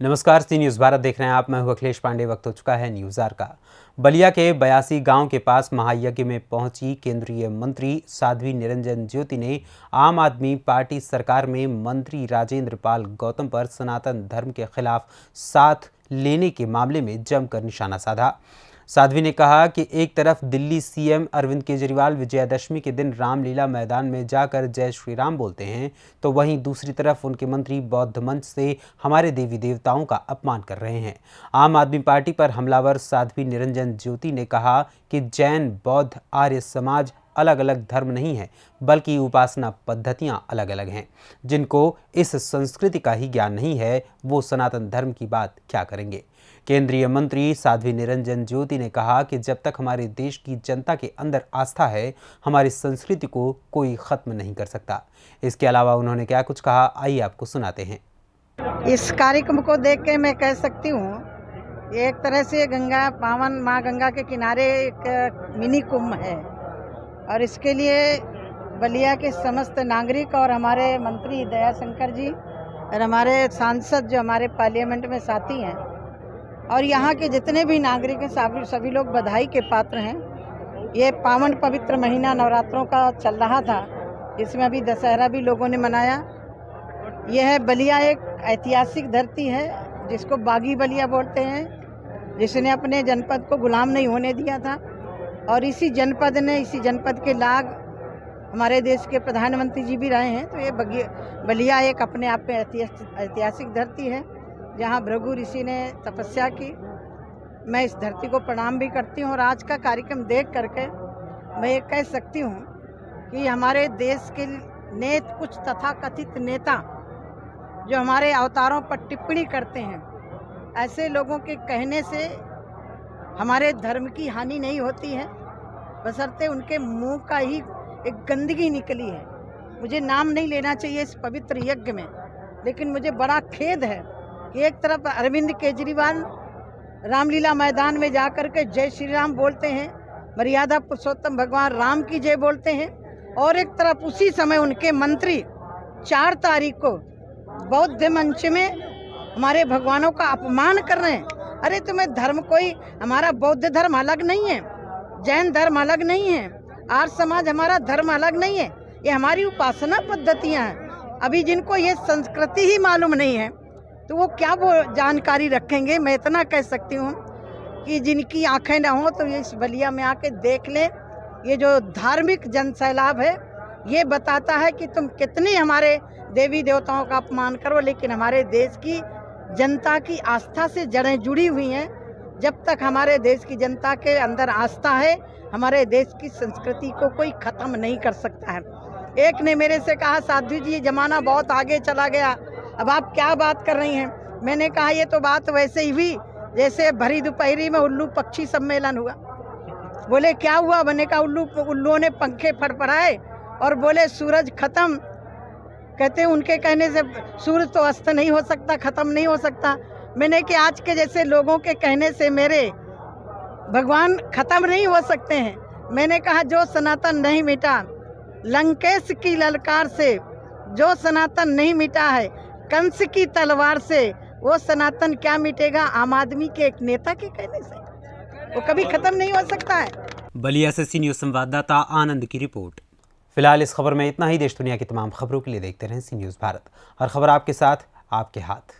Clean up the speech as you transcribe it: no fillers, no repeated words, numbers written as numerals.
नमस्कार, सी न्यूज़ भारत देख रहे हैं आप। मैं हूं अखिलेश पांडे। वक्त हो चुका है न्यूज़ आर का। बलिया के 82 गांव के पास महायज्ञ में पहुंची केंद्रीय मंत्री साध्वी निरंजन ज्योति ने आम आदमी पार्टी सरकार में मंत्री राजेंद्र पाल गौतम पर सनातन धर्म के खिलाफ साथ लेने के मामले में जमकर निशाना साधा। साध्वी ने कहा कि एक तरफ दिल्ली सीएम अरविंद केजरीवाल विजयादशमी के दिन रामलीला मैदान में जाकर जय श्री राम बोलते हैं, तो वहीं दूसरी तरफ उनके मंत्री बौद्ध मंच से हमारे देवी देवताओं का अपमान कर रहे हैं। आम आदमी पार्टी पर हमलावर साध्वी निरंजन ज्योति ने कहा कि जैन, बौद्ध, आर्य समाज अलग अलग धर्म नहीं है, बल्कि उपासना पद्धतियां अलग अलग हैं। जिनको इस संस्कृति का ही ज्ञान नहीं है, वो सनातन धर्म की बात क्या करेंगे। केंद्रीय मंत्री साध्वी निरंजन ज्योति ने कहा कि जब तक हमारे देश की जनता के अंदर आस्था है, हमारी संस्कृति को कोई खत्म नहीं कर सकता। इसके अलावा उन्होंने क्या कुछ कहा, आइए आपको सुनाते हैं। इस कार्यक्रम को देख के मैं कह सकती हूँ, एक तरह से गंगा पावन माँ गंगा के किनारे एक मिनी कुंभ है और इसके लिए बलिया के समस्त नागरिक और हमारे मंत्री दयाशंकर जी और हमारे सांसद जो हमारे पार्लियामेंट में साथी हैं और यहाँ के जितने भी नागरिक हैं सभी लोग बधाई के पात्र हैं। ये पावन पवित्र महीना नवरात्रों का चल रहा था, इसमें अभी दशहरा भी लोगों ने मनाया। यह बलिया एक ऐतिहासिक धरती है जिसको बागी बलिया बोलते हैं, जिसने अपने जनपद को गुलाम नहीं होने दिया था और इसी जनपद के लाग हमारे देश के प्रधानमंत्री जी भी रहे हैं। तो ये बलिया एक अपने आप में ऐतिहासिक धरती है जहाँ भृगु ऋषि ने तपस्या की। मैं इस धरती को प्रणाम भी करती हूँ और आज का कार्यक्रम देख करके मैं ये कह सकती हूँ कि हमारे देश के कुछ तथाकथित नेता जो हमारे अवतारों पर टिप्पणी करते हैं, ऐसे लोगों के कहने से हमारे धर्म की हानि नहीं होती है, बशर्ते उनके मुंह का ही एक गंदगी निकली है। मुझे नाम नहीं लेना चाहिए इस पवित्र यज्ञ में, लेकिन मुझे बड़ा खेद है कि एक तरफ अरविंद केजरीवाल रामलीला मैदान में जाकर के जय श्री राम बोलते हैं, मर्यादा पुरुषोत्तम भगवान राम की जय बोलते हैं, और एक तरफ उसी समय उनके मंत्री 4 तारीख को बौद्ध मंच में हमारे भगवानों का अपमान कर रहे हैं। अरे तुम्हें धर्म कोई, हमारा बौद्ध धर्म अलग नहीं है, जैन धर्म अलग नहीं है, आर्य समाज हमारा धर्म अलग नहीं है, ये हमारी उपासना पद्धतियाँ हैं। अभी जिनको ये संस्कृति ही मालूम नहीं है तो वो क्या वो जानकारी रखेंगे। मैं इतना कह सकती हूँ कि जिनकी आंखें ना हो तो ये इस बलिया में आके देख ले। ये जो धार्मिक जनसैलाब है ये बताता है कि तुम कितनी हमारे देवी देवताओं का अपमान करो, लेकिन हमारे देश की जनता की आस्था से जड़ें जुड़ी हुई हैं। जब तक हमारे देश की जनता के अंदर आस्था है, हमारे देश की संस्कृति को कोई ख़त्म नहीं कर सकता है। एक ने मेरे से कहा, साध्वी जी ये ज़माना बहुत आगे चला गया, अब आप क्या बात कर रही हैं। मैंने कहा ये तो बात वैसे ही हुई जैसे भरी दोपहरी में उल्लू पक्षी सम्मेलन हुआ। बोले क्या हुआ, मैंने कहा उल्लुओं ने पंखे फड़फड़ाए और बोले सूरज खत्म। कहते उनके कहने से सूरज तो अस्त नहीं हो सकता, खत्म नहीं हो सकता। मैंने कि आज के जैसे लोगों के कहने से मेरे भगवान खत्म नहीं हो सकते हैं। मैंने कहा जो सनातन नहीं मिटा लंकेश की ललकार से, जो सनातन नहीं मिटा है कंस की तलवार से, वो सनातन क्या मिटेगा आम आदमी के एक नेता के कहने से, वो कभी खत्म नहीं हो सकता है। बलिया से सी न्यूज़ संवाददाता आनंद की रिपोर्ट। फिलहाल इस खबर में इतना ही। देश दुनिया की तमाम खबरों के लिए देखते रहें सी न्यूज़ भारत। हर खबर आपके साथ, आपके हाथ।